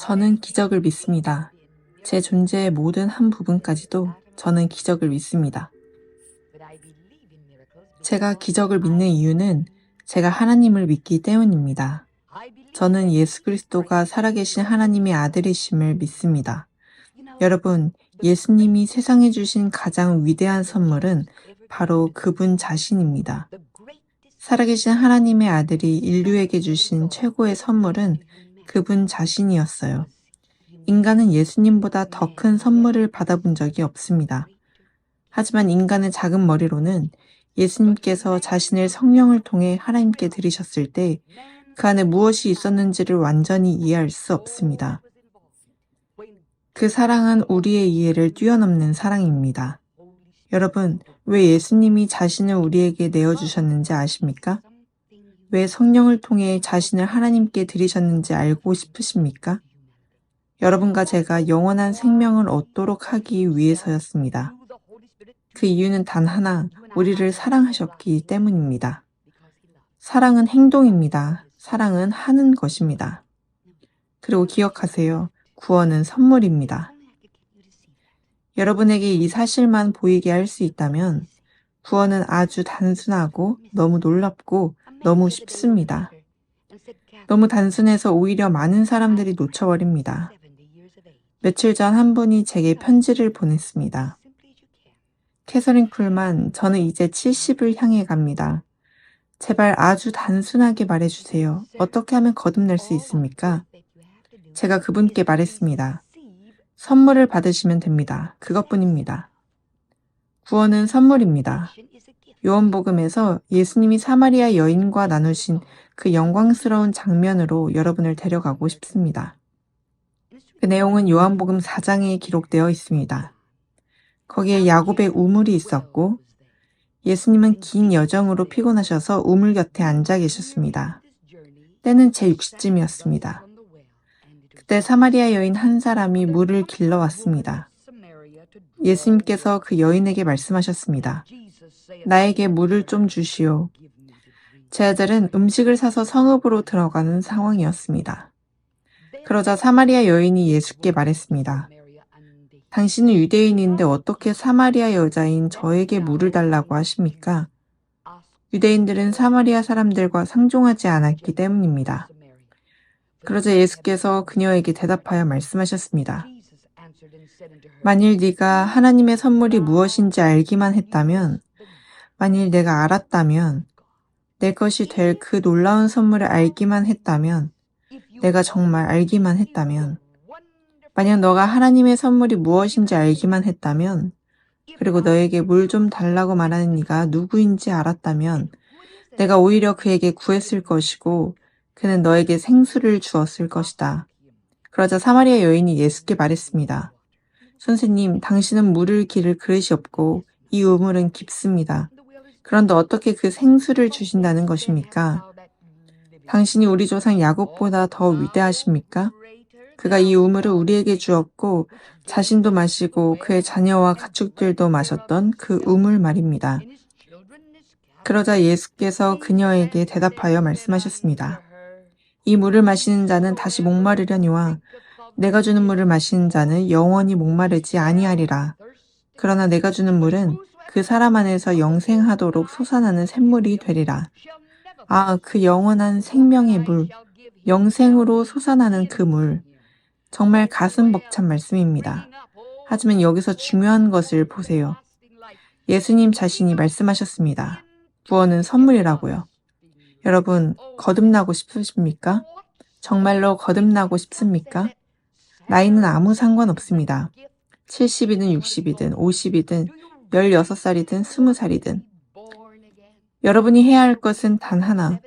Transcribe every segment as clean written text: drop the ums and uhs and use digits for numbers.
저는 기적을 믿습니다. 제 존재의 모든 한 부분까지도 저는 기적을 믿습니다. 제가 기적을 믿는 이유는 제가 하나님을 믿기 때문입니다. 저는 예수 그리스도가 살아계신 하나님의 아들이심을 믿습니다. 여러분, 예수님이 세상에 주신 가장 위대한 선물은 바로 그분 자신입니다. 살아계신 하나님의 아들이 인류에게 주신 최고의 선물은 그분 자신이었어요. 인간은 예수님보다 더 큰 선물을 받아본 적이 없습니다. 하지만 인간의 작은 머리로는 예수님께서 자신을 성령을 통해 하나님께 드리셨을 때 그 안에 무엇이 있었는지를 완전히 이해할 수 없습니다. 그 사랑은 우리의 이해를 뛰어넘는 사랑입니다. 여러분, 왜 예수님이 자신을 우리에게 내어주셨는지 아십니까? 왜 성령을 통해 자신을 하나님께 드리셨는지 알고 싶으십니까? 여러분과 제가 영원한 생명을 얻도록 하기 위해서였습니다. 그 이유는 단 하나, 우리를 사랑하셨기 때문입니다. 사랑은 행동입니다. 사랑은 하는 것입니다. 그리고 기억하세요. 구원은 선물입니다. 여러분에게 이 사실만 보이게 할 수 있다면 구원은 아주 단순하고 너무 놀랍고 너무 쉽습니다. 너무 단순해서 오히려 많은 사람들이 놓쳐버립니다. 며칠 전 한 분이 제게 편지를 보냈습니다. 캐서린 쿨만, 저는 이제 70을 향해 갑니다. 제발 아주 단순하게 말해주세요. 어떻게 하면 거듭날 수 있습니까? 제가 그분께 말했습니다. 선물을 받으시면 됩니다. 그것뿐입니다. 구원은 선물입니다. 요한복음에서 예수님이 사마리아 여인과 나누신 그 영광스러운 장면으로 여러분을 데려가고 싶습니다. 그 내용은 요한복음 4장에 기록되어 있습니다. 거기에 야곱의 우물이 있었고 예수님은 긴 여정으로 피곤하셔서 우물 곁에 앉아 계셨습니다. 때는 제6시쯤이었습니다. 그때 사마리아 여인 한 사람이 물을 길러왔습니다. 예수님께서 그 여인에게 말씀하셨습니다. 나에게 물을 좀 주시오. 제 아들은 음식을 사서 성읍으로 들어가는 상황이었습니다. 그러자 사마리아 여인이 예수께 말했습니다. 당신은 유대인인데 어떻게 사마리아 여자인 저에게 물을 달라고 하십니까? 유대인들은 사마리아 사람들과 상종하지 않았기 때문입니다. 그러자 예수께서 그녀에게 대답하여 말씀하셨습니다. 만일 네가 하나님의 선물이 무엇인지 알기만 했다면, 만일 내가 알았다면, 내 것이 될 그 놀라운 선물을 알기만 했다면, 내가 정말 알기만 했다면, 만약 너가 하나님의 선물이 무엇인지 알기만 했다면, 그리고 너에게 물 좀 달라고 말하는 이가 누구인지 알았다면, 내가 오히려 그에게 구했을 것이고, 그는 너에게 생수를 주었을 것이다. 그러자 사마리아 여인이 예수께 말했습니다. 선생님, 당신은 물을 기를 그릇이 없고 이 우물은 깊습니다. 그런데 어떻게 그 생수를 주신다는 것입니까? 당신이 우리 조상 야곱보다 더 위대하십니까? 그가 이 우물을 우리에게 주었고 자신도 마시고 그의 자녀와 가축들도 마셨던 그 우물 말입니다. 그러자 예수께서 그녀에게 대답하여 말씀하셨습니다. 이 물을 마시는 자는 다시 목마르려니와 내가 주는 물을 마시는 자는 영원히 목마르지 아니하리라. 그러나 내가 주는 물은 그 사람 안에서 영생하도록 솟아나는 샘물이 되리라. 아, 그 영원한 생명의 물, 영생으로 솟아나는 그 물. 정말 가슴 벅찬 말씀입니다. 하지만 여기서 중요한 것을 보세요. 예수님 자신이 말씀하셨습니다. 구원은 선물이라고요. 여러분, 거듭나고 싶으십니까? 정말로 거듭나고 싶습니까? 나이는 아무 상관없습니다. 70이든 60이든 50이든 16살이든 20살이든 여러분이 해야 할 것은 단 하나,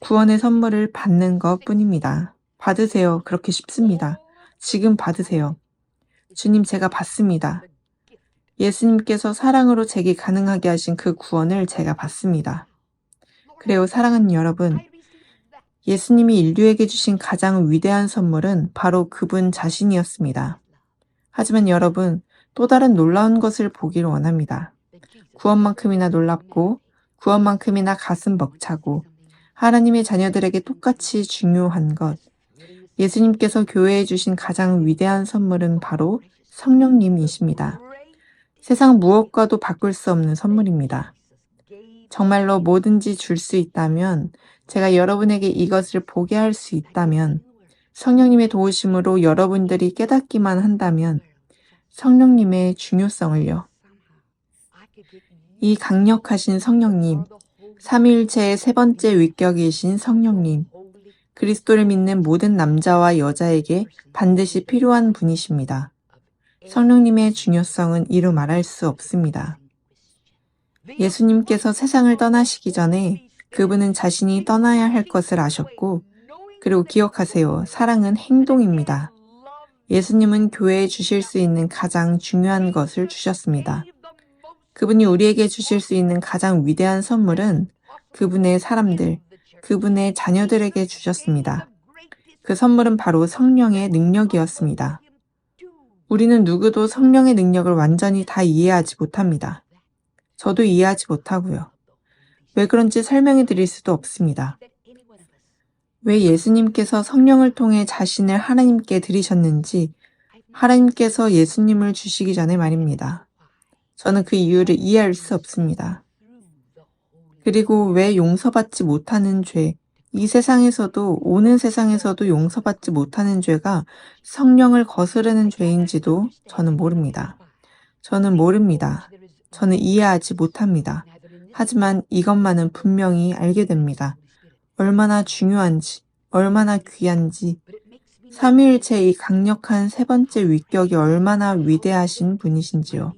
구원의 선물을 받는 것뿐입니다. 받으세요. 그렇게 쉽습니다. 지금 받으세요. 주님, 제가 받습니다. 예수님께서 사랑으로 제게 가능하게 하신 그 구원을 제가 받습니다. 그래요, 사랑하는 여러분. 예수님이 인류에게 주신 가장 위대한 선물은 바로 그분 자신이었습니다. 하지만 여러분, 또 다른 놀라운 것을 보기를 원합니다. 구원만큼이나 놀랍고 구원만큼이나 가슴 벅차고 하나님의 자녀들에게 똑같이 중요한 것, 예수님께서 교회에 주신 가장 위대한 선물은 바로 성령님이십니다. 세상 무엇과도 바꿀 수 없는 선물입니다. 정말로 뭐든지 줄 수 있다면, 제가 여러분에게 이것을 보게 할 수 있다면, 성령님의 도우심으로 여러분들이 깨닫기만 한다면 성령님의 중요성을요. 이 강력하신 성령님, 삼위일체의 세 번째 위격이신 성령님, 그리스도를 믿는 모든 남자와 여자에게 반드시 필요한 분이십니다. 성령님의 중요성은 이루 말할 수 없습니다. 예수님께서 세상을 떠나시기 전에 그분은 자신이 떠나야 할 것을 아셨고, 그리고 기억하세요. 사랑은 행동입니다. 예수님은 교회에 주실 수 있는 가장 중요한 것을 주셨습니다. 그분이 우리에게 주실 수 있는 가장 위대한 선물은 그분의 사람들, 그분의 자녀들에게 주셨습니다. 그 선물은 바로 성령의 능력이었습니다. 우리는 누구도 성령의 능력을 완전히 다 이해하지 못합니다. 저도 이해하지 못하고요. 왜 그런지 설명해 드릴 수도 없습니다. 왜 예수님께서 성령을 통해 자신을 하나님께 드리셨는지 하나님께서 예수님을 주시기 전에 말입니다. 저는 그 이유를 이해할 수 없습니다. 그리고 왜 용서받지 못하는 죄, 이 세상에서도 오는 세상에서도 용서받지 못하는 죄가 성령을 거스르는 죄인지도 저는 모릅니다. 저는 모릅니다. 저는 이해하지 못합니다. 하지만 이것만은 분명히 알게 됩니다. 얼마나 중요한지, 얼마나 귀한지, 삼위일체의 이 강력한 세 번째 위격이 얼마나 위대하신 분이신지요.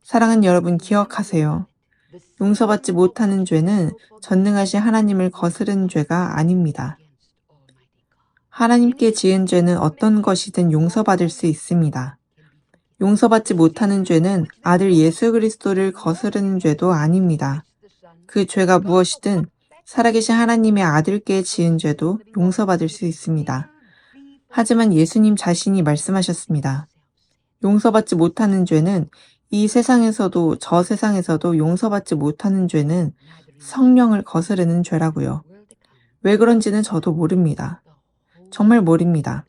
사랑하는 여러분, 기억하세요. 용서받지 못하는 죄는 전능하신 하나님을 거스른 죄가 아닙니다. 하나님께 지은 죄는 어떤 것이든 용서받을 수 있습니다. 용서받지 못하는 죄는 아들 예수 그리스도를 거스르는 죄도 아닙니다. 그 죄가 무엇이든 살아계신 하나님의 아들께 지은 죄도 용서받을 수 있습니다. 하지만 예수님 자신이 말씀하셨습니다. 용서받지 못하는 죄는 이 세상에서도 저 세상에서도 용서받지 못하는 죄는 성령을 거스르는 죄라고요. 왜 그런지는 저도 모릅니다. 정말 모릅니다.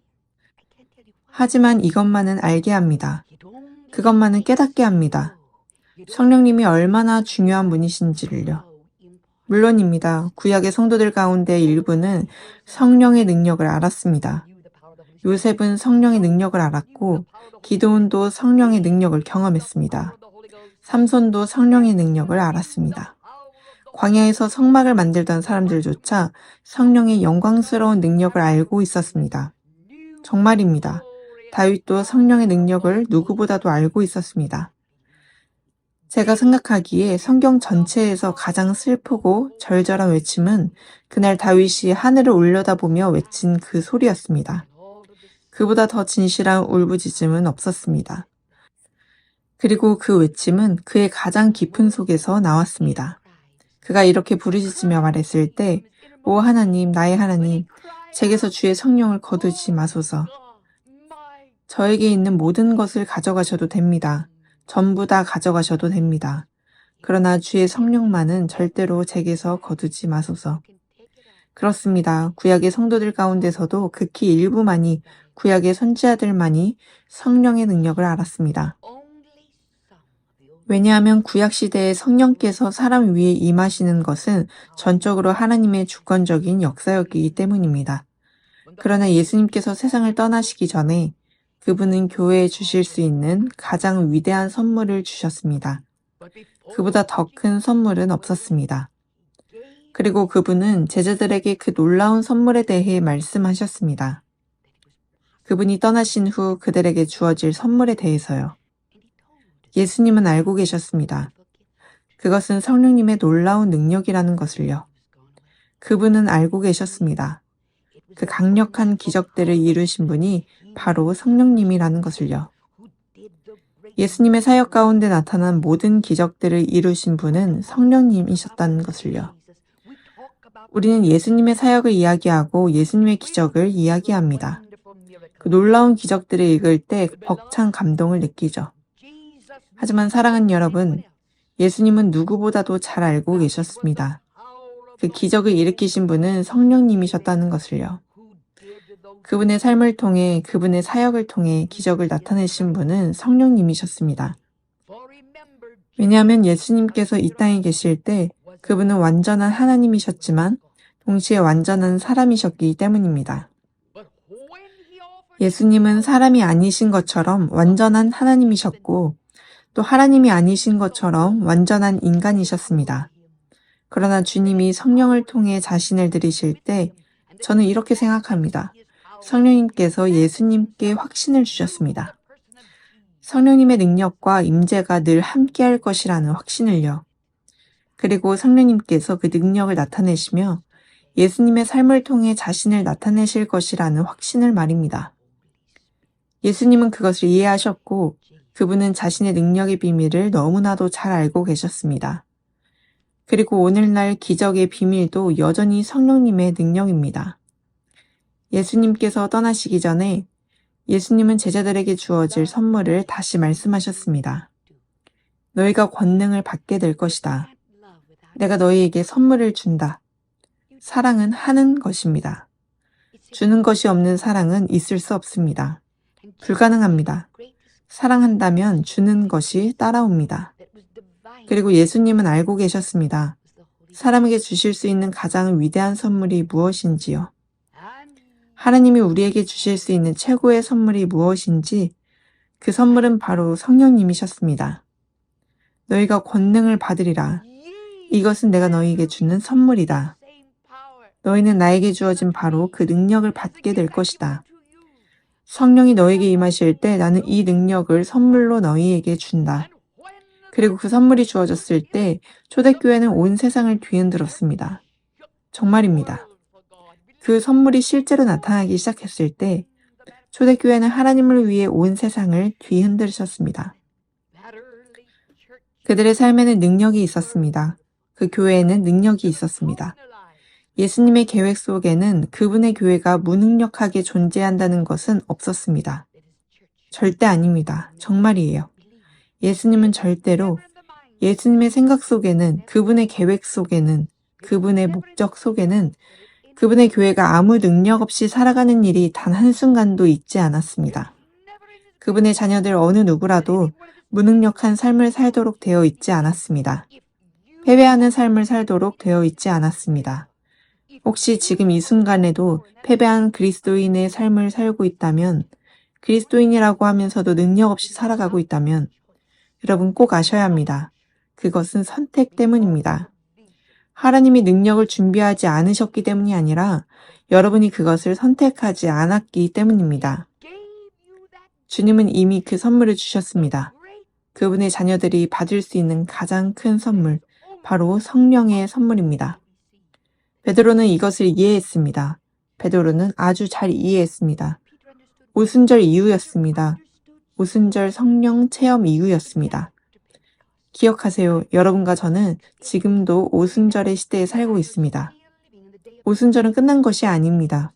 하지만 이것만은 알게 합니다. 그것만은 깨닫게 합니다. 성령님이 얼마나 중요한 분이신지를요. 물론입니다. 구약의 성도들 가운데 일부는 성령의 능력을 알았습니다. 요셉은 성령의 능력을 알았고, 기드온도 성령의 능력을 경험했습니다. 삼손도 성령의 능력을 알았습니다. 광야에서 성막을 만들던 사람들조차 성령의 영광스러운 능력을 알고 있었습니다. 정말입니다. 다윗도 성령의 능력을 누구보다도 알고 있었습니다. 제가 생각하기에 성경 전체에서 가장 슬프고 절절한 외침은 그날 다윗이 하늘을 올려다보며 외친 그 소리였습니다. 그보다 더 진실한 울부짖음은 없었습니다. 그리고 그 외침은 그의 가장 깊은 속에서 나왔습니다. 그가 이렇게 부르짖으며 말했을 때, 오 하나님, 나의 하나님, 제게서 주의 성령을 거두지 마소서. 저에게 있는 모든 것을 가져가셔도 됩니다. 전부 다 가져가셔도 됩니다. 그러나 주의 성령만은 절대로 제게서 거두지 마소서. 그렇습니다. 구약의 성도들 가운데서도 극히 일부만이, 구약의 선지자들만이 성령의 능력을 알았습니다. 왜냐하면 구약 시대에 성령께서 사람 위에 임하시는 것은 전적으로 하나님의 주권적인 역사였기 때문입니다. 그러나 예수님께서 세상을 떠나시기 전에 그분은 교회에 주실 수 있는 가장 위대한 선물을 주셨습니다. 그보다 더 큰 선물은 없었습니다. 그리고 그분은 제자들에게 그 놀라운 선물에 대해 말씀하셨습니다. 그분이 떠나신 후 그들에게 주어질 선물에 대해서요. 예수님은 알고 계셨습니다. 그것은 성령님의 놀라운 능력이라는 것을요. 그분은 알고 계셨습니다. 그 강력한 기적들을 이루신 분이 바로 성령님이라는 것을요. 예수님의 사역 가운데 나타난 모든 기적들을 이루신 분은 성령님이셨다는 것을요. 우리는 예수님의 사역을 이야기하고 예수님의 기적을 이야기합니다. 그 놀라운 기적들을 읽을 때 벅찬 감동을 느끼죠. 하지만 사랑하는 여러분, 예수님은 누구보다도 잘 알고 계셨습니다. 그 기적을 일으키신 분은 성령님이셨다는 것을요. 그분의 삶을 통해, 그분의 사역을 통해 기적을 나타내신 분은 성령님이셨습니다. 왜냐하면 예수님께서 이 땅에 계실 때 그분은 완전한 하나님이셨지만 동시에 완전한 사람이셨기 때문입니다. 예수님은 사람이 아니신 것처럼 완전한 하나님이셨고 또 하나님이 아니신 것처럼 완전한 인간이셨습니다. 그러나 주님이 성령을 통해 자신을 들이실 때 저는 이렇게 생각합니다. 성령님께서 예수님께 확신을 주셨습니다. 성령님의 능력과 임재가 늘 함께할 것이라는 확신을요. 그리고 성령님께서 그 능력을 나타내시며 예수님의 삶을 통해 자신을 나타내실 것이라는 확신을 말입니다. 예수님은 그것을 이해하셨고 그분은 자신의 능력의 비밀을 너무나도 잘 알고 계셨습니다. 그리고 오늘날 기적의 비밀도 여전히 성령님의 능력입니다. 예수님께서 떠나시기 전에 예수님은 제자들에게 주어질 선물을 다시 말씀하셨습니다. 너희가 권능을 받게 될 것이다. 내가 너희에게 선물을 준다. 사랑은 하는 것입니다. 주는 것이 없는 사랑은 있을 수 없습니다. 불가능합니다. 사랑한다면 주는 것이 따라옵니다. 그리고 예수님은 알고 계셨습니다. 사람에게 주실 수 있는 가장 위대한 선물이 무엇인지요. 하나님이 우리에게 주실 수 있는 최고의 선물이 무엇인지 그 선물은 바로 성령님이셨습니다. 너희가 권능을 받으리라. 이것은 내가 너희에게 주는 선물이다. 너희는 나에게 주어진 바로 그 능력을 받게 될 것이다. 성령이 너에게 임하실 때 나는 이 능력을 선물로 너희에게 준다. 그리고 그 선물이 주어졌을 때 초대교회는 온 세상을 뒤흔들었습니다. 정말입니다. 그 선물이 실제로 나타나기 시작했을 때 초대교회는 하나님을 위해 온 세상을 뒤흔들으셨습니다. 그들의 삶에는 능력이 있었습니다. 그 교회에는 능력이 있었습니다. 예수님의 계획 속에는 그분의 교회가 무능력하게 존재한다는 것은 없었습니다. 절대 아닙니다. 정말이에요. 예수님은 절대로 예수님의 생각 속에는, 그분의 계획 속에는, 그분의 목적 속에는 그분의 교회가 아무 능력 없이 살아가는 일이 단 한순간도 있지 않았습니다. 그분의 자녀들 어느 누구라도 무능력한 삶을 살도록 되어 있지 않았습니다. 패배하는 삶을 살도록 되어 있지 않았습니다. 혹시 지금 이 순간에도 패배한 그리스도인의 삶을 살고 있다면, 그리스도인이라고 하면서도 능력 없이 살아가고 있다면 여러분 꼭 아셔야 합니다. 그것은 선택 때문입니다. 하나님이 능력을 준비하지 않으셨기 때문이 아니라 여러분이 그것을 선택하지 않았기 때문입니다. 주님은 이미 그 선물을 주셨습니다. 그분의 자녀들이 받을 수 있는 가장 큰 선물, 바로 성령의 선물입니다. 베드로는 이것을 이해했습니다. 베드로는 아주 잘 이해했습니다. 오순절 이후였습니다. 오순절 성령 체험 이후였습니다. 기억하세요. 여러분과 저는 지금도 오순절의 시대에 살고 있습니다. 오순절은 끝난 것이 아닙니다.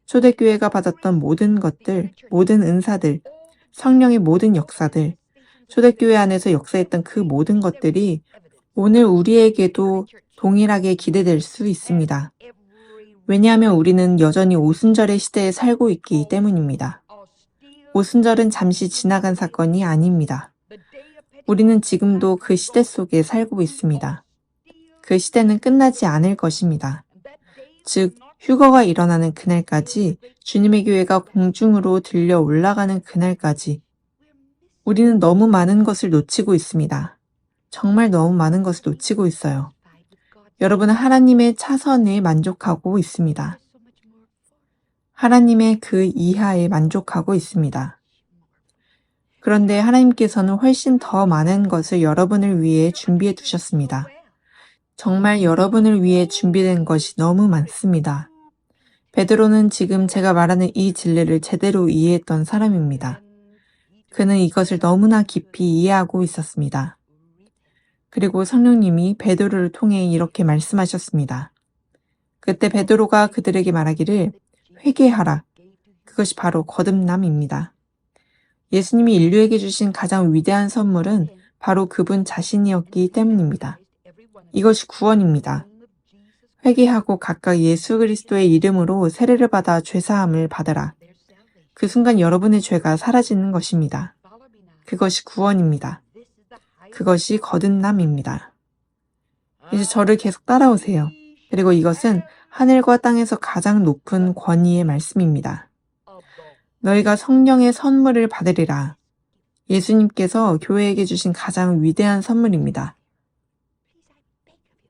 초대교회가 받았던 모든 것들, 모든 은사들, 성령의 모든 역사들, 초대교회 안에서 역사했던 그 모든 것들이 오늘 우리에게도 동일하게 기대될 수 있습니다. 왜냐하면 우리는 여전히 오순절의 시대에 살고 있기 때문입니다. 오순절은 잠시 지나간 사건이 아닙니다. 우리는 지금도 그 시대 속에 살고 있습니다. 그 시대는 끝나지 않을 것입니다. 즉, 휴거가 일어나는 그날까지, 주님의 교회가 공중으로 들려 올라가는 그날까지 우리는 너무 많은 것을 놓치고 있습니다. 정말 너무 많은 것을 놓치고 있어요. 여러분은 하나님의 차선에 만족하고 있습니다. 하나님의 그 이하에 만족하고 있습니다. 그런데 하나님께서는 훨씬 더 많은 것을 여러분을 위해 준비해 두셨습니다. 정말 여러분을 위해 준비된 것이 너무 많습니다. 베드로는 지금 제가 말하는 이 진리를 제대로 이해했던 사람입니다. 그는 이것을 너무나 깊이 이해하고 있었습니다. 그리고 성령님이 베드로를 통해 이렇게 말씀하셨습니다. 그때 베드로가 그들에게 말하기를 회개하라. 그것이 바로 거듭남입니다. 예수님이 인류에게 주신 가장 위대한 선물은 바로 그분 자신이었기 때문입니다. 이것이 구원입니다. 회개하고 각각 예수 그리스도의 이름으로 세례를 받아 죄사함을 받으라. 그 순간 여러분의 죄가 사라지는 것입니다. 그것이 구원입니다. 그것이 거듭남입니다. 이제 저를 계속 따라오세요. 그리고 이것은 하늘과 땅에서 가장 높은 권위의 말씀입니다. 너희가 성령의 선물을 받으리라. 예수님께서 교회에게 주신 가장 위대한 선물입니다.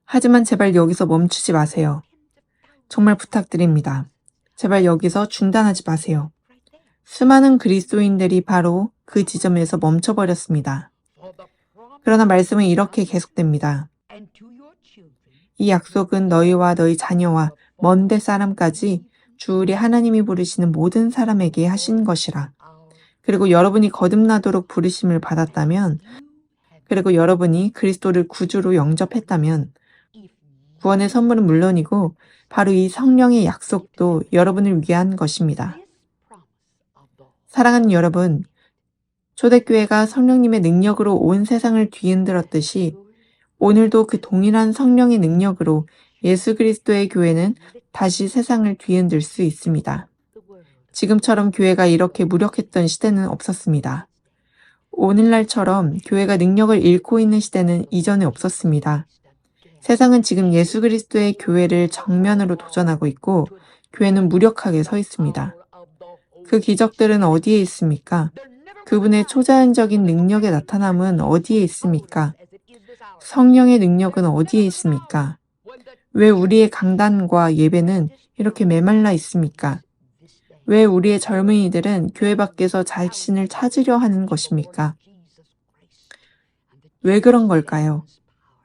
하지만 제발 여기서 멈추지 마세요. 정말 부탁드립니다. 제발 여기서 중단하지 마세요. 수많은 그리스도인들이 바로 그 지점에서 멈춰버렸습니다. 그러나 말씀은 이렇게 계속됩니다. 이 약속은 너희와 너희 자녀와 먼 데 사람까지 주우리 하나님이 부르시는 모든 사람에게 하신 것이라. 그리고 여러분이 거듭나도록 부르심을 받았다면, 그리고 여러분이 그리스도를 구주로 영접했다면, 구원의 선물은 물론이고 바로 이 성령의 약속도 여러분을 위한 것입니다. 사랑하는 여러분, 초대교회가 성령님의 능력으로 온 세상을 뒤흔들었듯이 오늘도 그 동일한 성령의 능력으로 예수 그리스도의 교회는 다시 세상을 뒤흔들 수 있습니다. 지금처럼 교회가 이렇게 무력했던 시대는 없었습니다. 오늘날처럼 교회가 능력을 잃고 있는 시대는 이전에 없었습니다. 세상은 지금 예수 그리스도의 교회를 정면으로 도전하고 있고 교회는 무력하게 서 있습니다. 그 기적들은 어디에 있습니까? 그분의 초자연적인 능력의 나타남은 어디에 있습니까? 성령의 능력은 어디에 있습니까? 왜 우리의 강단과 예배는 이렇게 메말라 있습니까? 왜 우리의 젊은이들은 교회 밖에서 자신을 찾으려 하는 것입니까? 왜 그런 걸까요?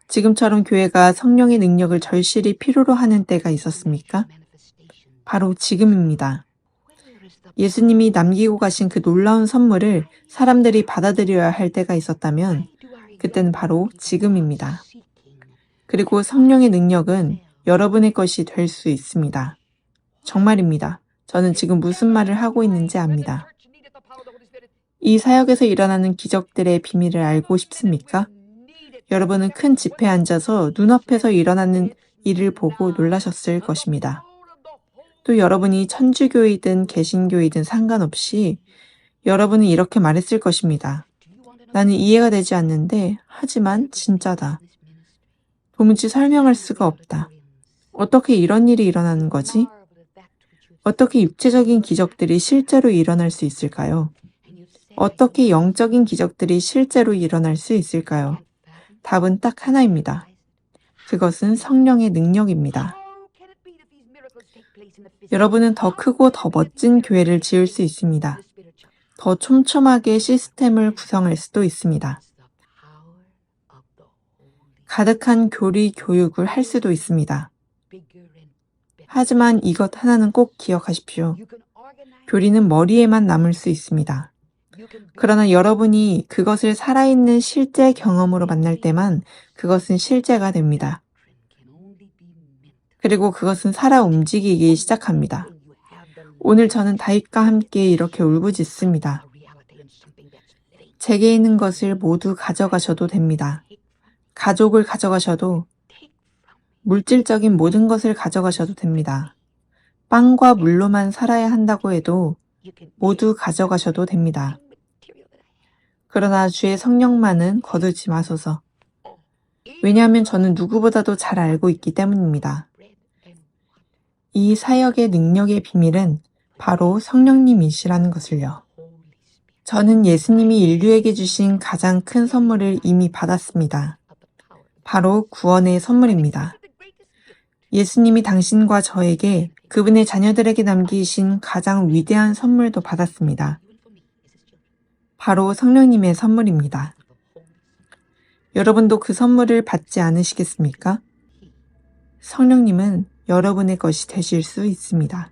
지금처럼 교회가 성령의 능력을 절실히 필요로 하는 때가 있었습니까? 바로 지금입니다. 예수님이 남기고 가신 그 놀라운 선물을 사람들이 받아들여야 할 때가 있었다면 그때는 바로 지금입니다. 그리고 성령의 능력은 여러분의 것이 될 수 있습니다. 정말입니다. 저는 지금 무슨 말을 하고 있는지 압니다. 이 사역에서 일어나는 기적들의 비밀을 알고 싶습니까? 여러분은 큰 집회에 앉아서 눈앞에서 일어나는 일을 보고 놀라셨을 것입니다. 또 여러분이 천주교이든 개신교이든 상관없이 여러분은 이렇게 말했을 것입니다. 나는 이해가 되지 않는데 하지만 진짜다. 도무지 설명할 수가 없다. 어떻게 이런 일이 일어나는 거지? 어떻게 육체적인 기적들이 실제로 일어날 수 있을까요? 어떻게 영적인 기적들이 실제로 일어날 수 있을까요? 답은 딱 하나입니다. 그것은 성령의 능력입니다. 여러분은 더 크고 더 멋진 교회를 지을 수 있습니다. 더 촘촘하게 시스템을 구성할 수도 있습니다. 가득한 교리 교육을 할 수도 있습니다. 하지만 이것 하나는 꼭 기억하십시오. 교리는 머리에만 남을 수 있습니다. 그러나 여러분이 그것을 살아있는 실제 경험으로 만날 때만 그것은 실제가 됩니다. 그리고 그것은 살아 움직이기 시작합니다. 오늘 저는 다윗과 함께 이렇게 울부짖습니다. 제게 있는 것을 모두 가져가셔도 됩니다. 가족을 가져가셔도, 물질적인 모든 것을 가져가셔도 됩니다. 빵과 물로만 살아야 한다고 해도 모두 가져가셔도 됩니다. 그러나 주의 성령만은 거두지 마소서. 왜냐하면 저는 누구보다도 잘 알고 있기 때문입니다. 이 사역의 능력의 비밀은 바로 성령님이시라는 것을요. 저는 예수님이 인류에게 주신 가장 큰 선물을 이미 받았습니다. 바로 구원의 선물입니다. 예수님이 당신과 저에게, 그분의 자녀들에게 남기신 가장 위대한 선물도 받았습니다. 바로 성령님의 선물입니다. 여러분도 그 선물을 받지 않으시겠습니까? 성령님은 여러분의 것이 되실 수 있습니다.